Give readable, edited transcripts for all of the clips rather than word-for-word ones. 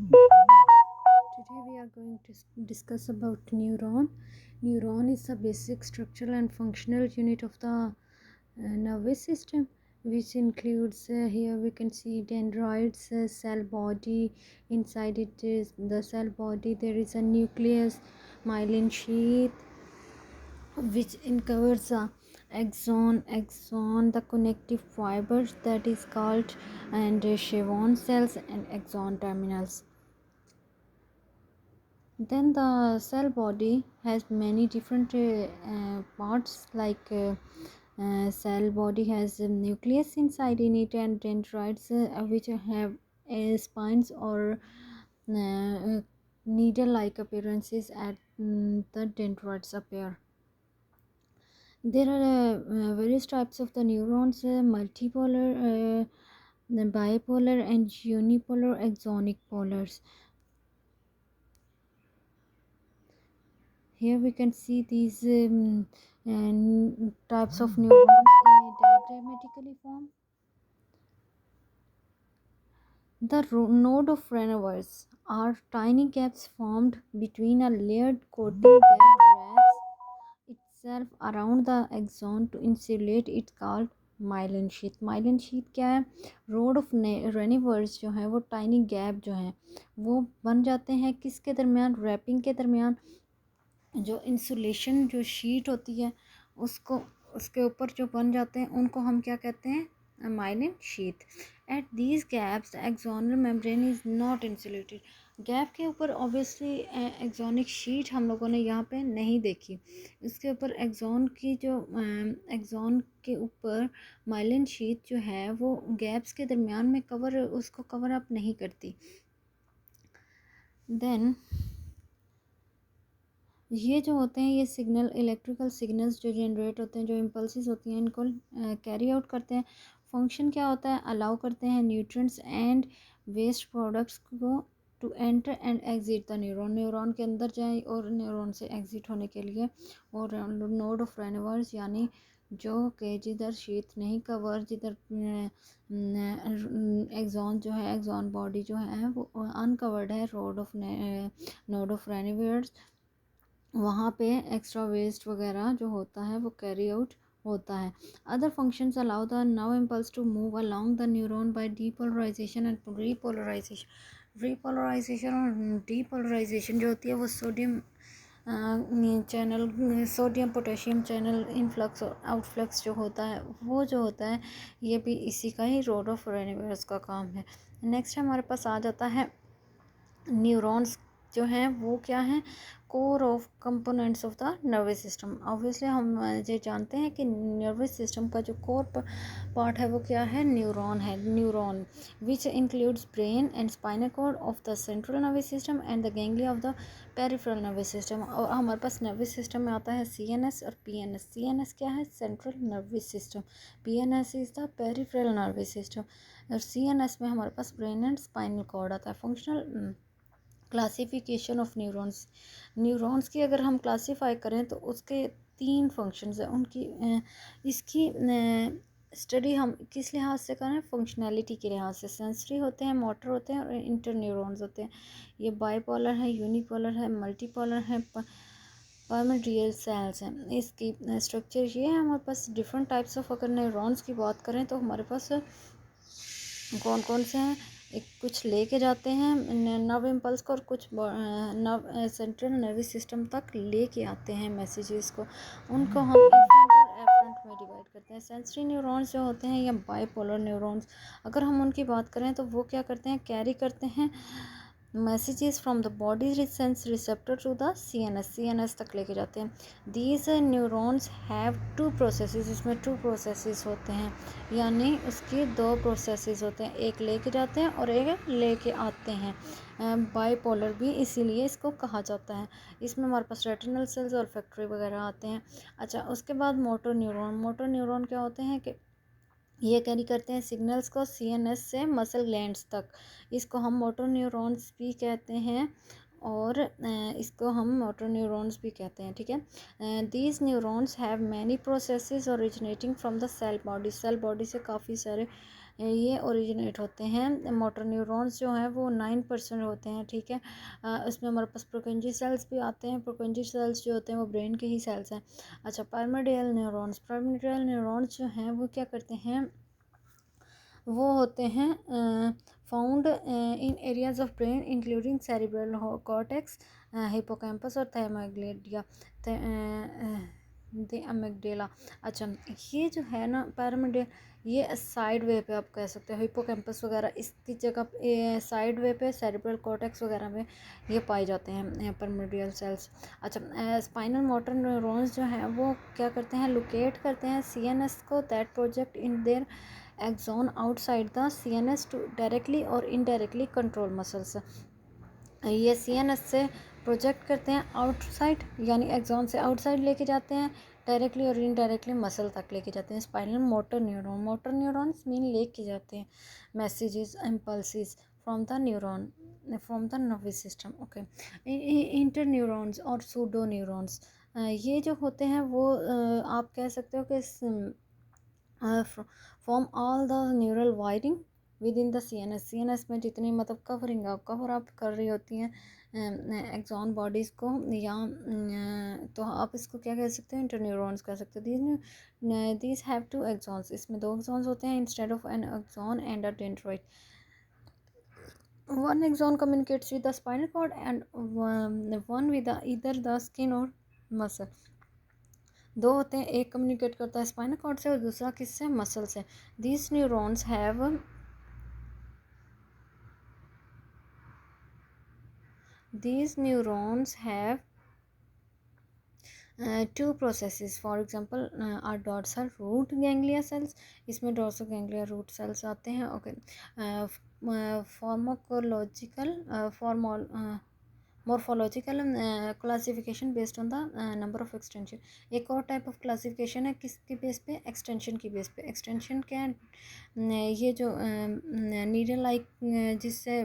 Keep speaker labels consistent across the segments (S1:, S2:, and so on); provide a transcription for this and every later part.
S1: Today we are going to discuss about neuron. Neuron is the basic structural and functional unit of the nervous system, which includes here we can see dendrites, cell body. Inside it is the cell body. There is a nucleus, myelin sheath, which covers the axon, the connective fibers that is called, and Schwann cells and axon terminals. Then the cell body has many different parts, like cell body has a nucleus inside in it, and dendrites which have spines or needle like appearances at the dendrites appear. There are various types of the neurons, multipolar, bipolar and unipolar axonic polars. Here we can see these types of neurons in a diagrammatically form. The node of Raynaud's are tiny gaps formed between a layered coating that wraps itself around the axon to insulate it, called myelin sheath. myelin sheath क्या है? Road of रेनिवर्स जो है वो tiny gap जो है वो बन जाते हैं किसके दरमियान? रैपिंग के दरमियान। जो इंसुलेशन जो शीट होती है उसको उसके ऊपर जो बन जाते हैं उनको हम क्या कहते हैं? Myelin sheath. At these gaps axonal membrane is not insulated. Gap के ऊपर ऑब्वियसली एक्सोनिक शीट हम लोगों ने यहाँ पे नहीं देखी। इसके ऊपर एक्सोन की जो एक्सोन के ऊपर माइलिन शीट जो है वो गैप्स के दरमियान में उसको कवर अप नहीं करती। देन ये जो होते हैं ये सिग्नल, इलेक्ट्रिकल सिग्नल्स जो जनरेट होते हैं, जो इम्पल्सिस होती हैं, इनको कैरी आउट करते हैं। फंक्शन क्या होता है? अलाउ करते हैं न्यूट्रिएंट्स एंड वेस्ट प्रोडक्ट्स को to enter and exit the neuron. Neuron के अंदर जाए और न्यूरॉन से एग्जिट होने के लिए। और नोड ऑफ रेनवर्स यानी जो कि जिधर शीथ नहीं कवर, जिधर एक्सॉन जो है, एक्सॉन बॉडी जो है वो अनकवर्ड है, नोड ऑफ रेनवर्स, वहाँ पे एक्स्ट्रा वेस्ट वगैरह जो होता है वो कैरी आउट होता है। Other functions allow the nerve impulse to move along the neuron by depolarization and repolarization और डीपोलराइजेशन जो होती है वो sodium channel, sodium potassium channel influx और आउटफ्लक्स जो होता है वो जो होता है ये भी इसी का ही रोड ऑफ रेनिवर्स का काम है। नेक्स्ट हमारे पास आ जाता है न्यूरॉन्स जो हैं वो क्या हैं? Core of components of the nervous system. Obviously हम ये जानते हैं कि नर्वस सिस्टम का जो कोर पार्ट है वो क्या है? न्यूरॉन है। Neuron which includes brain and spinal cord of the central nervous system and the ganglia of the peripheral nervous system. और हमारे पास नर्वस सिस्टम में आता है CNS और PNS। CNS क्या है? Central nervous system. PNS is the peripheral nervous system. और CNS में हमारे पास ब्रेन एंड स्पाइनल कॉर्ड आता है। फंक्शनल क्लासिफिकेशन ऑफ न्यूरॉन्स की अगर हम क्लासीफाई करें तो उसके 3 फंक्शंस हैं उनकी। इसकी स्टडी हम किस लिहाज से करें? फंक्शनैलिटी के लिहाज से। सेंसरी होते हैं, मोटर होते हैं और इंटर न्यूरॉन्स होते हैं। ये बाईपोलर है, यूनिपोलर है, मल्टीपोलर है, पायमोड्रियल सेल्स हैं। इसकी स्ट्रक्चर ये है। हमारे पास डिफरेंट टाइप्स ऑफ अगर न्यूरॉन्स की बात करें तो हमारे पास कौन कौन से हैं? एक कुछ लेके जाते हैं नर्व इम्पल्स को और कुछ नर्व सेंट्रल नर्वस सिस्टम तक लेके आते हैं मैसेजेस को। उनको हम इफरेंट और एफरेंट में डिवाइड करते हैं। सेंसरी न्यूरॉन्स जो होते हैं या बाईपोलर न्यूरॉन्स, अगर हम उनकी बात करें तो वो क्या करते हैं? कैरी करते हैं messages from the body sense receptor to the CNS तक लेके जाते हैं। These neurons have 2 processes. इसमें 2 प्रोसेसेस होते हैं, यानी उसकी 2 प्रोसेसेस होते हैं, एक लेके जाते हैं और एक लेके आते हैं। बाईपोलर भी इसीलिए इसको कहा जाता है। इसमें हमारे पास रेटिनल सेल्स और फैक्ट्री वगैरह आते हैं। अच्छा, उसके बाद मोटर न्यूरॉन क्या होते हैं कि ये कैरी करते हैं सिग्नल्स को CNS से मसल ग्लैंड्स तक। इसको हम मोटर न्यूरॉन्स भी कहते हैं और इसको हम मोटर न्यूरॉन्स भी कहते हैं। ठीक है। These neurons have many processes originating from the cell body. Cell body से काफ़ी सारे ये ओरिजिनेट होते हैं। मोटर न्यूरॉन्स जो हैं वो 9% होते हैं, ठीक है। इसमें हमारे पास प्रोकेंजी सेल्स भी आते हैं। प्रोकेंजी सेल्स जो होते हैं वो ब्रेन के ही सेल्स हैं। अच्छा, पायरामिडियल न्यूरॉन्स जो हैं वो क्या करते हैं, वो होते हैं found in areas of brain including cerebral cortex, hippocampus और द अमिगडाला। अच्छा, ये जो है ना पैरामिडियल, ये साइड वे पे आप कह सकते हो, हिपोकैम्पस वगैरह इसकी जगह साइड वे पे सेरिब्रल कॉर्टेक्स वगैरह में ये पाए जाते हैं पैरामिडियल सेल्स। अच्छा, स्पाइनल मोटर न्यूरॉन्स जो हैं वो क्या करते हैं, लोकेट करते हैं सीएनएस को, that project in their axon outside the CNS to directly or indirectly control muscles. ये सीएनएस से प्रोजेक्ट करते हैं आउटसाइड, यानी एक्सॉन से आउटसाइड लेके जाते हैं, डायरेक्टली और इनडायरेक्टली मसल तक लेके जाते हैं। स्पाइनल मोटर न्यूरॉन्स मीन लेके जाते हैं messages, impulses from the neuron from the nervous system. Okay, inter neurons और सूडो न्यूरॉन्स, ये जो होते हैं वो आप कह सकते हो कि form all the neural wiring with in the CNS में जितनी मतलब कवर अप कर रही होती हैं एक्सॉन बॉडीज़ को, या तो आप इसको क्या कह सकते हो, इंटरन्यूरॉन्स कह सकते हो। दीज हैव टू एक्सॉन्स, इसमें दो एक्सॉन्स होते हैं instead of an axon and a dendrite. One axon communicates with the spinal cord and one with either the skin or muscle. दो होते हैं, एक कम्युनिकेट करता है स्पाइनल कॉर्ड से और दूसरा किससे, मसल से। These neurons have two processes, for example are dorsal root ganglia cells, इसमें डॉर्सल गैंग्लिया रूट सेल्स आते हैं। Okay, pharmacological formal morphological classification based on the number of extension. एक और टाइप ऑफ क्लासिफिकेशन है किसके base पे, extension की base पे। एक्सटेंशन क्या है, ये जो नीडल लाइक, जिससे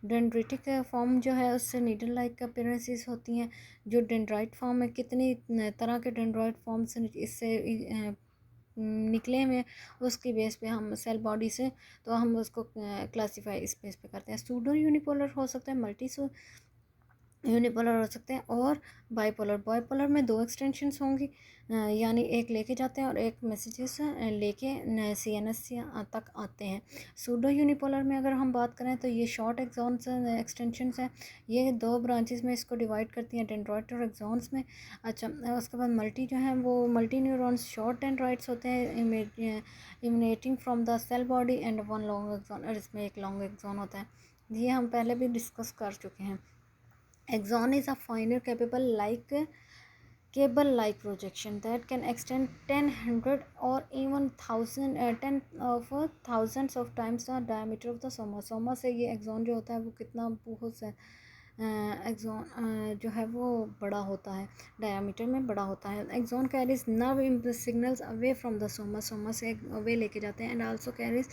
S1: डेंड्रिटिक फॉर्म जो है उससे नीडल लाइक अपीयरेंसेस होती हैं। जो डेंड्राइट फॉर्म है, कितनी तरह के डेंड्राइट फॉर्म से इससे निकले हुए, उसकी बेस पे हम सेल बॉडी से, तो हम उसको क्लासीफाई इस बेस पे करते हैं। सूडो यूनिपोलर हो सकता है, मल्टी यूनिपोलर हो सकते हैं, और बाइपोलर में दो एक्सटेंशंस होंगी, यानी एक लेके जाते हैं और एक मैसेजेस लेके सीएनएस तक आते हैं। सूडो यूनिपोलर में अगर हम बात करें तो ये शॉर्ट एक्सॉन्स एक्सटेंशंस हैं, ये दो ब्रांचेस में इसको डिवाइड करती हैं, डेंड्राइट और एक्सॉन्स में। अच्छा, उसके बाद मल्टी जो है वो मल्टी न्यूरॉन्स शॉर्ट डेंड्राइट्स होते हैं emanating from the cell body and one long axon, और इसमें एक लॉन्ग एक्सॉन होता है। ये हम पहले भी डिस्कस कर चुके हैं। Axon is a finer cable like projection that can extend 10, 100 or even 1000 10 of thousands of times the diameter of the soma से ये axon जो होता है वो कितना बहुत से एक्सॉन जो है वो बड़ा होता है, डायमीटर में बड़ा होता है। Axon carries nerve signals away from the soma से अवे लेके जाते हैं, and also carries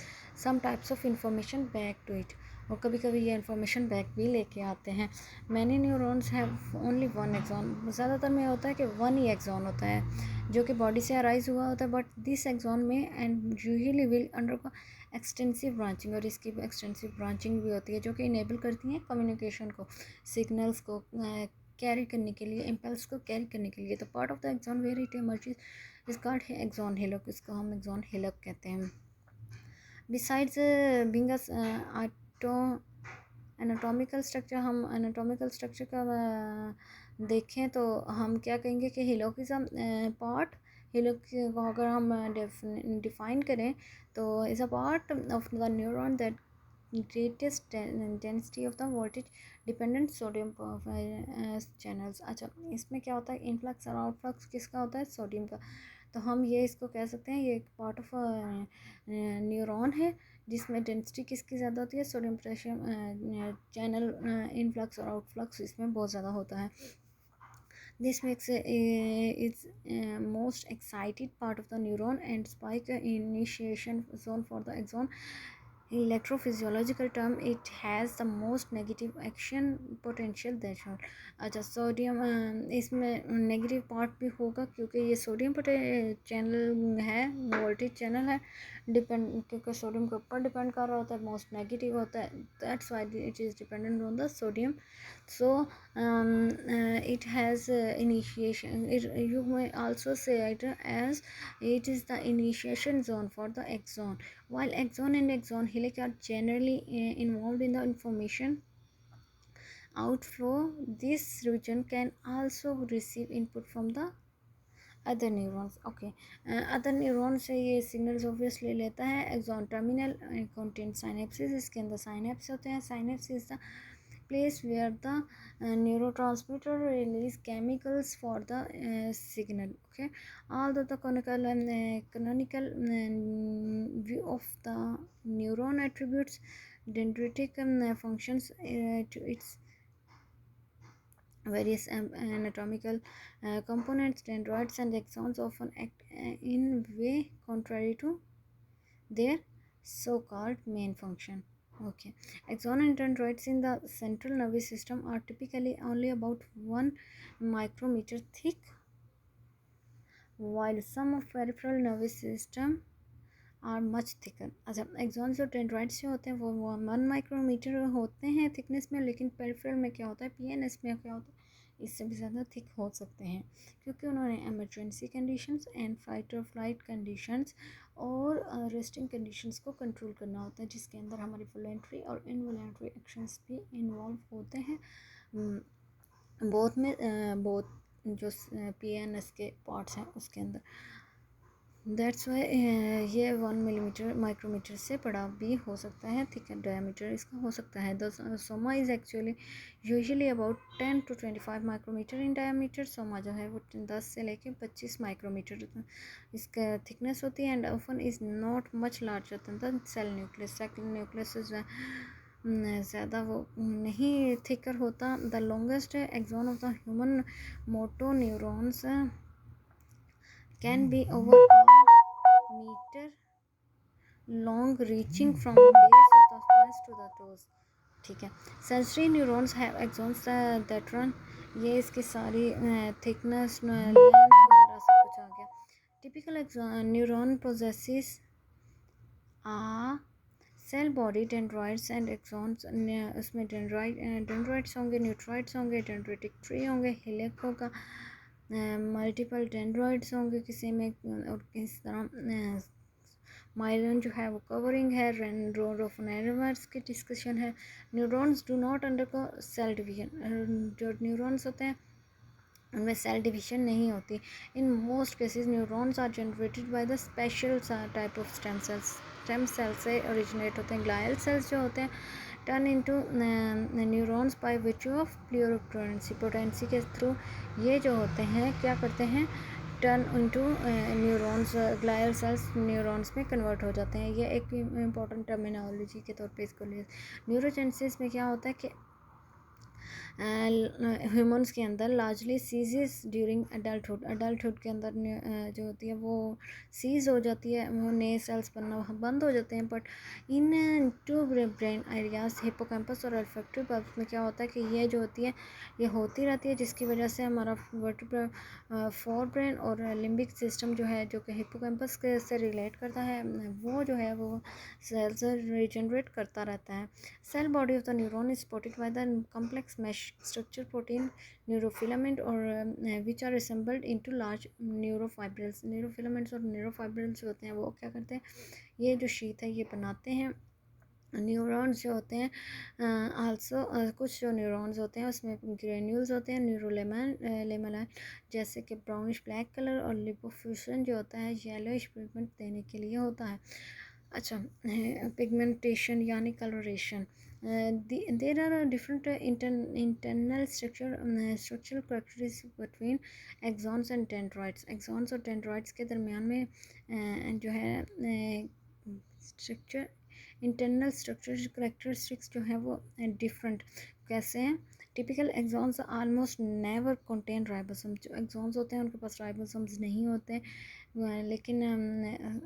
S1: some types of information back to it, और कभी कभी ये इन्फॉर्मेशन बैक भी लेके आते हैं। Many neurons have only one axon, ज़्यादातर में होता है कि वन ही एक्सॉन होता है जो कि बॉडी से अराइज हुआ होता है, बट दिस एक्सॉन में and usually will under extensive branching, और इसकी एक्सटेंसिव ब्रांचिंग भी होती है जो कि इनेबल करती हैं कम्युनिकेशन को, सिग्नल्स को कैरी करने के लिए, इम्पल्स को कैरी करने के लिए। तो part of the axon where it emerges is called axon hillock, इसको हम एक्सॉन हिलक कहते हैं। बिसाइड्स बीइंग एनाटॉमिकल स्ट्रक्चर, हम एनाटॉमिकल स्ट्रक्चर का देखें तो हम क्या कहेंगे कि हिलोकिज्म पार्ट, हिलोक को अगर हम डिफाइन करें तो is a part of the neuron that greatest density of the voltage dependent sodium channels. अच्छा, इसमें क्या होता है, इनफ्लक्स और आउटफ्लक्स किसका होता है, सोडियम का। तो हम ये इसको कह सकते हैं ये एक पार्ट ऑफ न्यूरॉन है जिसमें डेंसिटी किसकी ज़्यादा होती है, सोडियम पोटेशियम चैनल इनफ्लक्स और आउटफ्लक्स इसमें बहुत ज़्यादा होता है। This makes is most excited part of the neuron and spike initiation zone for the axon. Electrophysiological term it has the most negative action potential that. अच्छा, sodium इसमें negative part भी होगा क्योंकि ये सोडियम चैनल है, voltage channel है, depend क्योंकि sodium के ऊपर डिपेंड कर रहा होता है, मोस्ट नेगेटिव होता है, that's why it is dependent on the sodium. So it has initiation, you may also say it as it is the initiation zone for the axon. While axon and axon helix are generally involved in the information outflow, this region can also receive input from the other neurons. Okay, other neuron से ये signals obviously लेता है। Axon terminal content synapsis, इसके अंदर synapse होते हैं। Synapse is the place where the neurotransmitter release chemicals for the signal. Okay, although the canonical view of the neuron attributes dendritic functions to its various anatomical components, dendrites and axons often act in way contrary to their so-called main function. Okay, axon and dendrites in the central nervous system are typically only about 1 micrometer thick, while some of peripheral nervous system are much thicker. अच्छा, axons और dendrites जो होते हैं वो 1 micrometer होते हैं thickness में, लेकिन पेरिफेरल में क्या होता है, पीएनएस में क्या होता है, इससे भी ज़्यादा थिक हो सकते हैं क्योंकि उन्होंने एमरजेंसी कंडीशंस एंड फाइट और फ्लाइट कंडीशंस और रेस्टिंग कंडीशंस को कंट्रोल करना होता है, जिसके अंदर हमारी वॉलेंट्री और इनवॉलेंट्री एक्शंस भी इन्वॉल्व होते हैं। बोथ में बोथ जो पीएनएस के पार्ट्स हैं उसके अंदर। दैट्स वाई ये 1 मिलीमीटर माइक्रोमीटर से बड़ा भी हो सकता है, थिक डायमीटर इसका हो सकता है। The soma is actually usually about 10 to 25 micrometre in diameter. Soma जो है वो 10 से लेके 25 माइक्रोमीटर इसका थिकनेस होती है। And often is not much larger than the cell nucleus. Cell nucleus ज़्यादा वो नहीं थिकर होता। The longest axon of the human motor neurons can be over a meter long, reaching from the base of the spines to the toes. ठीक है, sensory neurons have axons that run, ये इसकी सारी thickness length वगैरह सब कुछ आ गया। Typical neuron possesses a cell body dendrites and axons. उसमें डेंड्राइट्स होंगे, न्यूट्राइट्स होंगे, डेंड्रेटिक ट्री होंगे, हिलेक होगा, मल्टीपल डेंड्राइड्स होंगे किसी में, और इस तरह माइलन जो है वो कवरिंग है। रोड ऑफ न्यूरॉन्स की डिस्कशन है। Neurons do not undergo cell division, जो न्यूरॉन्स होते हैं उनमें सेल डिवीजन नहीं होती। In most cases neurons are generated by the special type of stem cells. Stem cell से ओरिजिनेट होते हैं। ग्लायल सेल्स जो होते हैं turn into neurons by which of pluripotency, potency के थ्रू ये जो होते हैं क्या करते हैं, turn into neurons, glial cells neurons में कन्वर्ट हो जाते हैं। ये एक इम्पॉर्टेंट टर्मिनोलॉजी के तौर पे इसको लिए। न्यूरोजेनेसिस में क्या होता है कि ह्यूमन्स के अंदर लार्जली सीजेस ड्यूरिंग अडल्टहुड के अंदर जो होती है वो सीज हो जाती है, वो नए सेल्स बनना बंद हो जाते हैं। But in two brain areas hippocampus और अल्फैक्टरी बल्ब्स में क्या होता है कि ये जो होती है ये होती रहती है, जिसकी वजह से हमारा फोर ब्रेन और लिम्बिक सिस्टम जो है, जो कि हिप्पोकैम्पस के से रिलेट करता है, वो जो है वो सेल्स रिजनरेट करता रहता है। Cell body of the neuron is supported by the complex mesh structure protein neurofilament और which are assembled into large neurofibrils. Neurofilaments और न्यूरोफाइब्रिल्स जो होते हैं वो क्या करते हैं, ये जो शीट है ये बनाते हैं। न्यूरॉन्स जो होते हैं आल्सो कुछ जो न्यूरॉन्स होते हैं उसमें ग्रेन्यूल्स होते हैं, न्यूरोलेमला जैसे कि ब्राउनिश ब्लैक कलर, और लिपोफ्यूजन जो होता है येलोइश पिगमेंट देने के लिए होता है। अच्छा, पिगमेंटेशन यानी colouration. There are different internal structural characteristics between axons and dendrites. Axons और डेंड्राइट्स के दरमियान में जो है स्ट्रक्चर इंटरनल स्ट्रक्चर करेक्टरिस्टिक्स जो है वो डिफरेंट कैसे हैं। Typical axons almost never contain ribosome. जो एक्सॉन्स होते हैं उनके पास राइबोसोम्स नहीं होते, लेकिन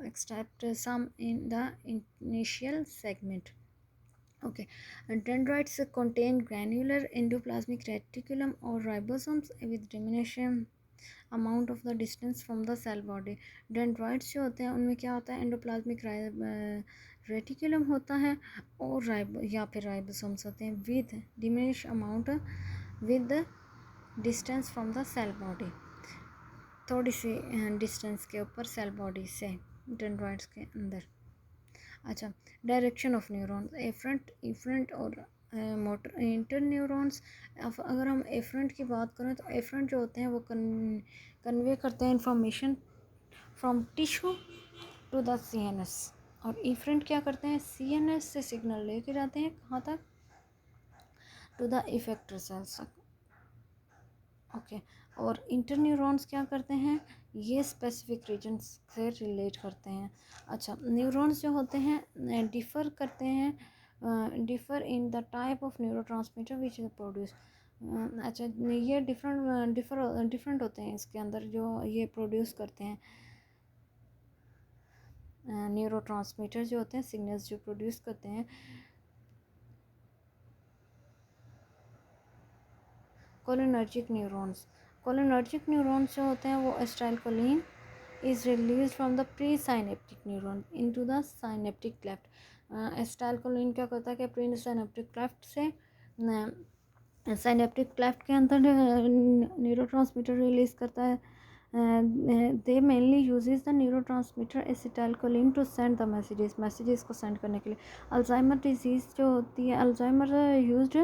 S1: except some in the initial segment. Okay, dendrites contain granular endoplasmic reticulum or ribosomes with diminution amount of the distance from the cell body. Dendrites जो होते हैं उनमें क्या होता है, एंडोप्लाज्मिक रेटिकुलम होता है और या फिर राइबोसोम्स होते हैं with diminish amount with distance from the cell body, थोड़ी सी डिस्टेंस के ऊपर सेल बॉडी से डेंड्राइट्स के अंदर. अच्छा, direction of neurons afferent efferent और मोटर इंटर न्यूरॉन्स. अगर हम एफरेंट की बात करें तो एफरेंट जो होते हैं वो कन्वे करते हैं information from tissue to the CNS, और इफरेंट क्या करते हैं, सीएनएस से सिग्नल लेके जाते हैं कहाँ तक, टू द इफेक्टर सेल्स तक. ओके, और इंटर न्यूरॉन्स क्या करते हैं, ये स्पेसिफिक रीजन से रिलेट करते हैं. अच्छा, न्यूरॉन्स जो होते हैं डिफ़र करते हैं, differ in the type of neuro transmitter which is produce. अच्छा, ये डिफरेंट होते हैं इसके अंदर जो ये प्रोड्यूस करते हैं. न्यूरो ट्रांसमीटर जो होते हैं, सिग्नल्स जो प्रोड्यूस करते हैं. कोलिनर्जिक न्यूरॉन्स, कोलिनर्जिक न्यूरॉन्स जो होते हैं वो acetylcholine is released from the pre-synaptic neuron into the synaptic cleft. Acetylcholine क्या करता है कि प्री साइनेप्टिक क्लेफ्ट से साइनेप्टिक क्लेफ्ट के अंदर न्यूरोट्रांसमीटर रिलीज करता है. They mainly uses the neurotransmitter acetylcholine to send the messages को सेंड करने के लिए. अल्जाइमर डिजीज़ जो होती है, Alzheimer used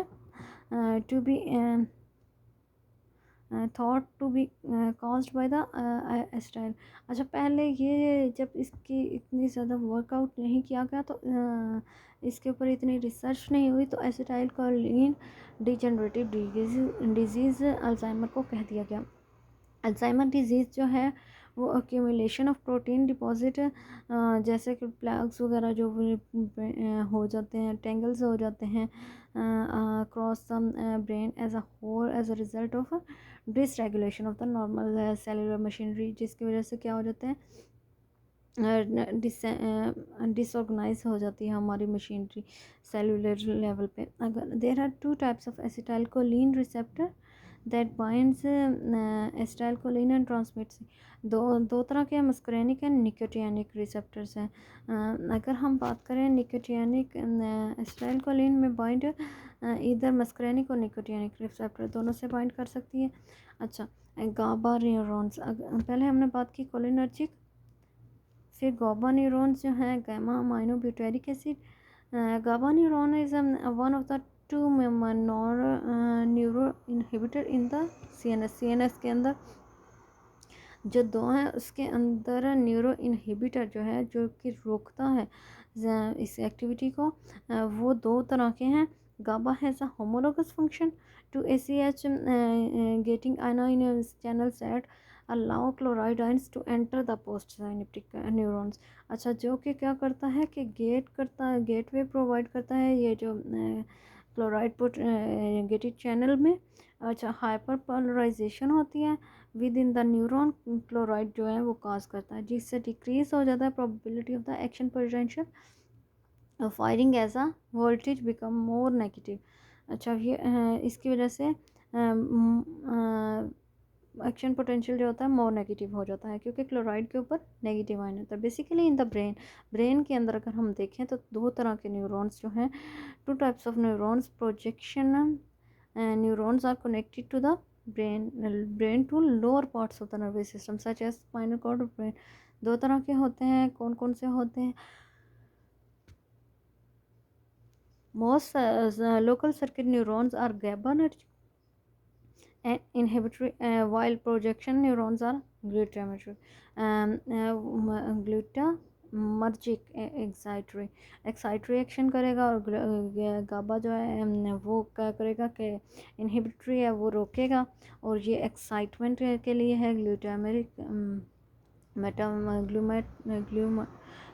S1: to be thought to be caused by the acetyl. अच्छा, पहले ये जब इसकी इतनी ज़्यादा वर्कआउट नहीं किया गया तो इसके ऊपर इतनी रिसर्च नहीं हुई तो एसिटाइलकोलिन डिजेनरेटिव डिजीज़ अल्जाइमर को कह दिया गया. अल्जाइमर डिजीज़ जो है वो अक्यूमुलेशन ऑफ प्रोटीन डिपॉजिट, जैसे कि प्लैग्स वगैरह जो हो जाते हैं, टेंगल्स हो जाते हैं cross the brain as a whole as a result of dysregulation of the normal cellular machinery, जिसकी वजह से क्या हो जाता है, डिसऑर्गेनाइज हो जाती है हमारी मशीनरी सेलुलर लेवल पे. अगर there are two types of acetylcholine receptor that binds acetylcholine and transmits. दो तरह के मस्करेनिक एंड निकोटियानिक रिसेप्टर्स हैं. अगर हम बात करें निकोटियानिक एसिटाइलकोलिन में बाइंड इधर मस्करेनिक और निकोटियानिक रिसेप्टर दोनों से बाइंड कर सकती है. अच्छा, गाबा न्यूरॉन्स, पहले हमने बात की कोलिनर्जिक, फिर गाबा न्यूरॉन्स जो हैं gamma amino butyric acid. GABA neuron is one of the two neuro inhibitor in the CNS के अंदर जो दो हैं उसके अंदर न्यूरो इनहिबिटर जो है जो कि रोकता है इस एक्टिविटी को, वो दो तरह के हैं. GABA has a homologous function to ACH gating ion channels at allow chloride ions to enter the post synaptic neurons. अच्छा, जो कि क्या करता है कि गेटवे प्रोवाइड करता है ये जो क्लोराइड गेटेड चैनल में. अच्छा, हाइपर पोलराइजेशन होती है with in the neuron, chloride जो है वो काज करता है जिससे डिक्रीज हो जाता है probability of the action potential firing as a voltage become more negative. अच्छा, ये इसकी वजह से एक्शन पोटेंशियल जो होता है मोर नेगेटिव हो जाता है क्योंकि क्लोराइड के ऊपर नेगेटिव आयन होता है. बेसिकली इन द ब्रेन के अंदर अगर हम देखें तो दो तरह के न्यूरॉन्स जो हैं, two types of neurons. Projection neurons are connected to the brain to lower parts of the nervous system such as spinal cord और ब्रेन. दो तरह के होते हैं, कौन कौन से होते हैं? Most local circuit neurons are GABAergic and inhibitory, while projection neurons are glutamatergic. Glutamergic excitatory action करेगा और गाबा जो है वो क्या करेगा कि इनहिबिटरी है वो रोकेगा, और ये एक्साइटमेंट के लिए है ग्लूटामेरिक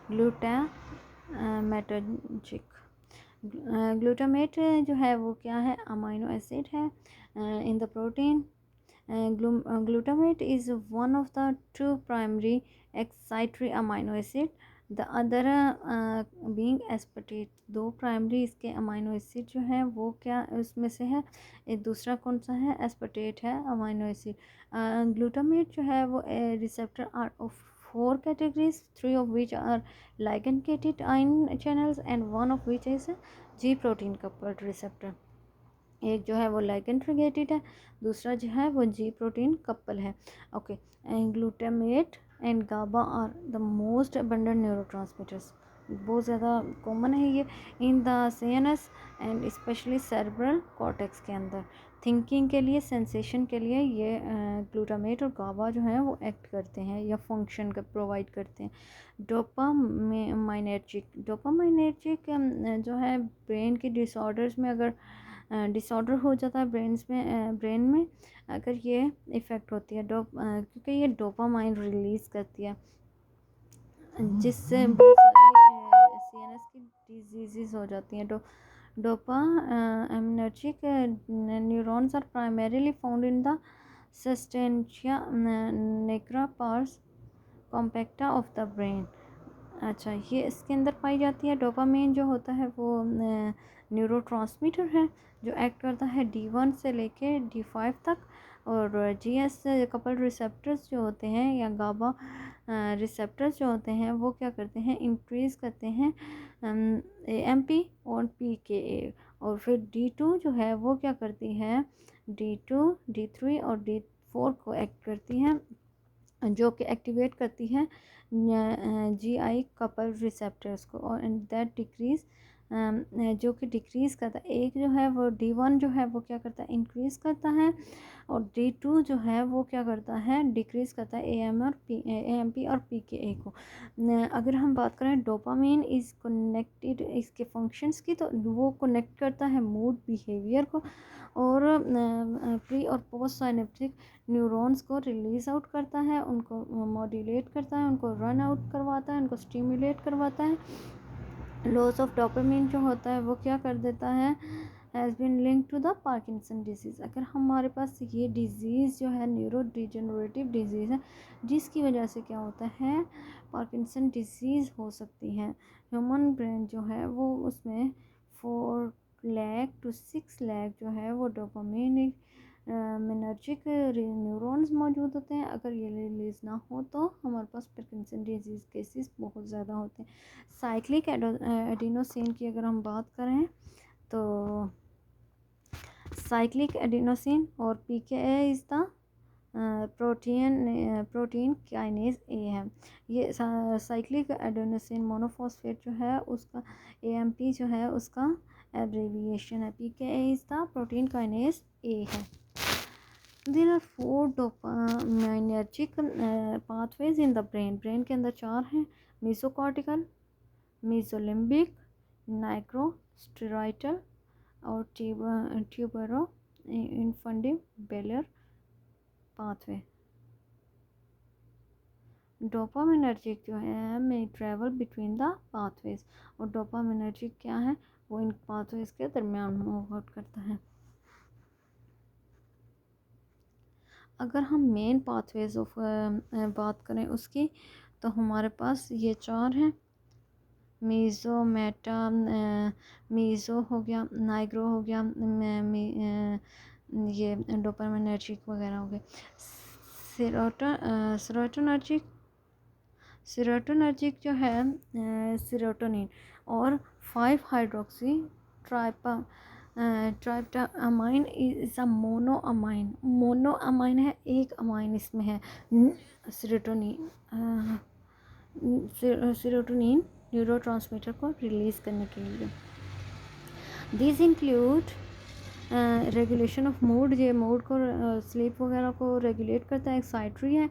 S1: ग्लूटामेटर्जिक. ग्लूटामेट जो है वो क्या है, अमाइनो एसिड है in the protein Glutamate is one of the two primary excitatory amino acid, the other being aspartate. दो प्राइमरी इसके अमाइनो एसिड जो है वो क्या उसमें से है, एक दूसरा कौन सा है, एस्पार्टेट है अमाइनो एसिड. ग्लूटामेट जो है वो receptor are of 4 categories, 3 of which are ligand gated ion channels and one of which is G protein coupled receptor. एक जो है वो लाइगेंड रिलेटेड है, दूसरा जो है वो जी प्रोटीन कपल है. Okay, glutamate and GABA are the most abundant neurotransmitters. बहुत ज़्यादा कॉमन है ये in the CNS and specially cerebral cortex के अंदर. थिंकिंग के लिए, सेंसेशन के लिए ये ग्लूटामेट और गाबा जो है वो एक्ट करते हैं या फंक्शन का प्रोवाइड करते हैं. डोपामाइनर्जिक जो है ब्रेन के डिसऑर्डर्स में अगर डिसऑर्डर हो जाता है ब्रेन में अगर ये इफ़ेक्ट होती है क्योंकि ये डोपामाइन रिलीज़ करती है जिससे बहुत सारी सीएनएस की डिजीज़ हो जाती हैं. Dopaminergic neurons are primarily found in the substantia nigra pars compacta of the brain. अच्छा, ये इसके अंदर पाई जाती है. डोपामाइन जो होता है वो न्यूरोट्रांसमीटर है जो एक्ट करता है D1 से लेके D5 तक, और GS कपल रिसेप्टर्स जो होते हैं या गाबा रिसेप्टर्स जो होते हैं वो क्या करते हैं, इंक्रीज़ करते हैं AMP और PKA. और फिर D2 जो है वो क्या करती है, D2, D3 और D4 को एक्ट करती है जो कि एक्टिवेट करती है GI कपल रिसेप्टर्स को, और दैट डिक्रीज़ जो कि डिक्रीज़ करता है. एक जो है वो D1 जो है वो क्या करता है, इंक्रीज़ करता है, और D2 जो है वो क्या करता है, डिक्रीज़ करता है AMP और PKA को. अगर हम बात करें डोपामीन इज़ कनेक्टेड इसके फंक्शंस की, तो वो कनेक्ट करता है मूड बिहेवियर को, और प्री और पोस्ट साइनेप्टिक न्यूरॉन्स को रिलीज़ आउट करता है, उनको मॉड्यूलेट करता है, उनको रन आउट करवाता है, उनको स्टिमुलेट करवाता है. लॉस ऑफ डोपामिन जो होता है वो क्या कर देता है, has been link to the Parkinson disease. अगर हमारे पास ये डिज़ीज़ जो है न्यूरो डिजेनरेटिव डिजीज़ है जिसकी वजह से क्या होता है, पार्किंसन डिजीज़ हो सकती है. ह्यूमन ब्रेन जो है वो उसमें 4 लाख to 6 लाख जो है वो डोपामिन मिनर्जिक न्यूरॉन्स मौजूद होते हैं. अगर ये रिलीज़ ना हो तो हमारे पास पार्किंसन डिजीज़ केसेस बहुत ज़्यादा होते हैं. साइक्लिक एडिनोसिन की अगर हम बात करें तो साइक्लिक एडिनोसिन और PKA is the protein kinase A है. ये साइक्लिक एडेनोसिन मोनोफॉस्फेट जो है उसका AMP जो है उसका एब्रेविएशन है. PKA is the protein kinase A है. There are 4 dopaminergic pathways in the brain के अंदर 4 हैं. मेसोकॉर्टिकल, मेसोलिम्बिक, नाइक्रोस्टेरॉइडल और ट्यूबरो इन्फंडिबुलर पाथवे. डोपामिनर्जिक जो है में ट्रेवल बिटवीन द पाथवेज, और डोपामिनर्जिक क्या है, वो इन पाथवेज के दरमियान मूव आउट करता है. अगर हम मेन पाथवेज ऑफ बात करें उसकी, तो हमारे पास ये 4 हैं. मीज़ो हो गया, नाइग्रो हो गया, ये डोपामिनर्जिक वगैरह हो गए. सेरोटोनर्जिक जो है सेरोटोनिन और 5 हाइड्रोक्सी ट्राइप्टामाइन इज़ अ मोनोअमाइन है, एक अमाइन इसमें है. सेरोटोनिन न्यूरोट्रांसमीटर को रिलीज़ करने के लिए. This include regulation of mood, ये मूड को स्लीप वगैरह को रेगुलेट करता है. एक्साइटरी है,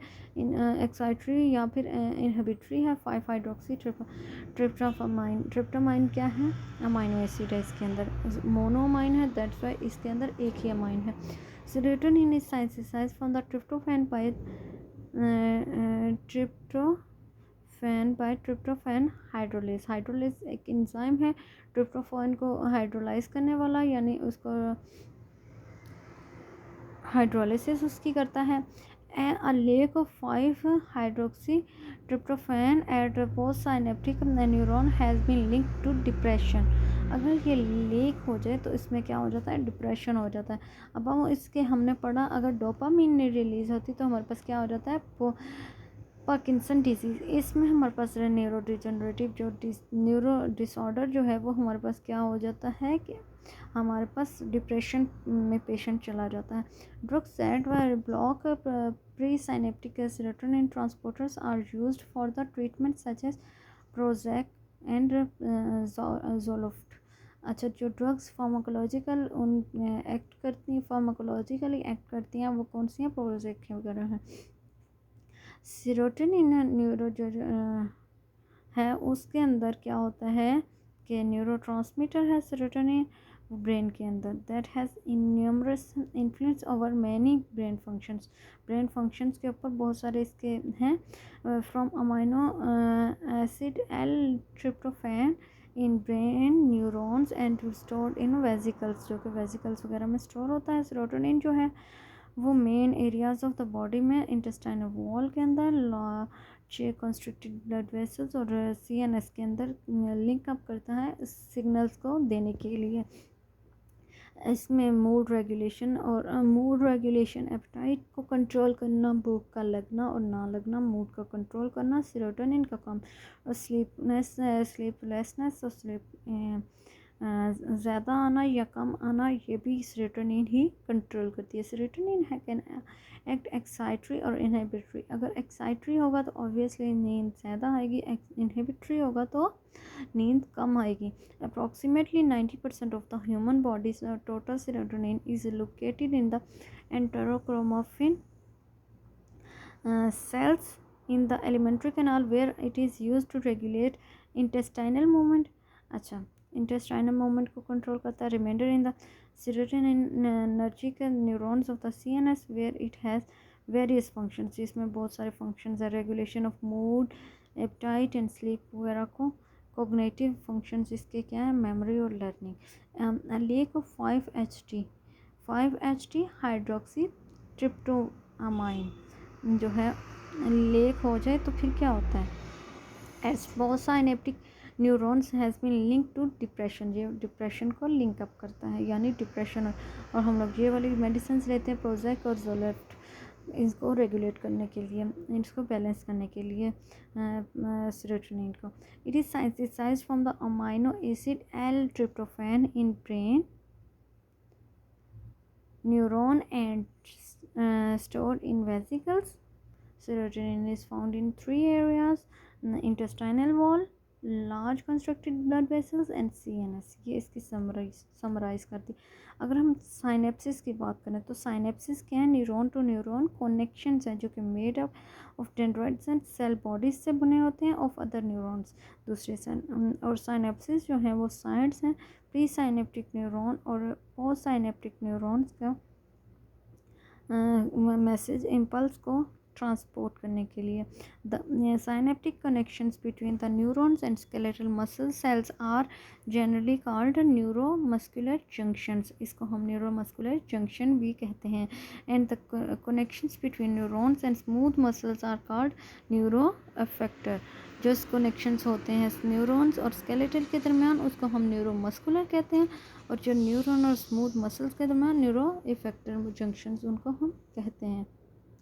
S1: एक्साइटरी या फिर इनहिबिटरी है. 5 हाइड्रोक्सी ट्रिप्टामाइन क्या है, अमाइनो एसिड है. इसके अंदर मोनोअमाइन है, दैट्स वाई इसके अंदर एक ही अमाइन है. Serotonin is synthesized from the tryptophan by tryptophan hydrolase एक एंजाइम है ट्रिप्टोफैन को हाइड्रोलाइज करने वाला, यानी उसको हाइड्रोलिसिस उसकी करता है। a lack of 5 hydroxy tryptophan at post synaptic neuron has been linked to depression। अगर ये लीक हो जाए तो इसमें क्या हो जाता है, डिप्रेशन हो जाता है। अब हम इसके हमने पढ़ा अगर डोपामिन नहीं रिलीज़ होती तो हमारे पास क्या हो जाता है, पार्किंसन डिजीज़। इसमें हमारे पास न्यूरो डिजनरेटिव जो न्यूरो डिसऑर्डर जो है वो हमारे पास क्या हो जाता है कि हमारे पास डिप्रेशन में पेशेंट चला जाता है। Drugs that block pre synaptic serotonin transporters are used for the treatment such as Prozac and Zoloft. अच्छा, जो ड्रग्स फार्माकोलॉजिकल उन एक्ट करती हैं, फार्माकोलॉजिकली एक्ट करती हैं, वो कौन सी हैं, प्रोजेक वगैरह हैं। सेरोटोनिन न्यूरो जो है उसके अंदर क्या होता है कि न्यूरोट्रांसमीटर है सेरोटोनिन ब्रेन के अंदर, that has innumerous influence over many brain functions. Brain functions के ऊपर बहुत सारे इसके हैं। From amino acid L tryptophan in brain neurons and stored in vesicles, जो कि वेसिकल्स वगैरह में स्टोर होता है। सेरोटोनिन जो है वो main areas of the body में इंटेस्टाइनल वॉल के अंदर, लार्ज कंस्ट्रिक्टेड ब्लड वेसल्स और सीएनएस के अंदर लिंक अप करता है सिग्नल्स को देने के लिए। इसमें मूड रेगुलेशन और मूड रेगुलेशन, एपेटाइट को कंट्रोल करना, भूख का लगना और ना लगना, मूड का कंट्रोल करना सेरोटोनिन का काम। और स्लीपलेसनेस और स्लीप ज़्यादा आना या कम आना, ये भी सेरोटोनिन ही कंट्रोल करती है। सेरोटोनिन है कैन एक्ट एक्साइटरी और इनहिबिटरी। अगर एक्साइटरी होगा तो ऑब्वियसली नींद ज़्यादा आएगी, इनहिबिटरी होगा तो नींद कम आएगी। Approximately 90% of the human body's total serotonin is located in the enterochromaffin cells in the alimentary canal where it is used to regulate intestinal movement। अच्छा, intestinal movement को कंट्रोल करता है। Reminder in the serotonergic neurons of the CNS where it has various functions। इसमें बहुत सारे functions है, regulation of mood, appetite and sleep वगैरह को। कोग्निटिव फंक्शंस इसके क्या है, मेमोरी और learning. Lack of 5-HT hydroxy tryptamine जो है लेक हो जाए तो फिर क्या होता है, postsynaptic neurons has been link to depression. ये डिप्रेशन को लिंक अप करता है, यानी डिप्रेशन। और हम लोग ये वाली मेडिसिन लेते हैं प्रोजेक और जोलेफ्ट, इसको रेगुलेट करने के लिए, इसको बैलेंस करने के लिए सेरोटोनिन को। It is synthesized from the amino acid L tryptophan in brain neuron and stored in vesicles। Serotonin is found in 3 areas: intestinal wall, large constricted blood vessels and CNS। ये इसकी summarise करती। अगर हम synapsis की बात करें तो synapsis क्या है, न्यूरॉन टू न्यूरॉन कनेक्शंस हैं जो कि made up of dendrites and cell bodies से बने होते हैं ऑफ अदर न्यूरॉन्स दूसरे सेल। और साइनेप्सिस जो हैं वो साइड्स हैं प्री साइनेप्टिक न्यूरॉन और पोस्ट साइनेप्टिक न्यूरॉन्स का मैसेज इम्पल्स को ट्रांसपोर्ट करने के लिए। The synaptic connections between the neurons and skeletal muscle cells are generally called neuromuscular junctions. इसको हम न्यूरोमस्कुलर जंक्शन भी कहते हैं। And the connections between neurons and smooth muscles are called neuro effector. जो कनेक्शंस होते हैं न्यूरॉन्स और skeletal के दरमियान उसको हम न्यूरोमस्कुलर कहते हैं, और जो न्यूरॉन और स्मूथ मसल्स के दरमियान न्यूरो इफेक्टर जंक्शंस उनको हम कहते हैं।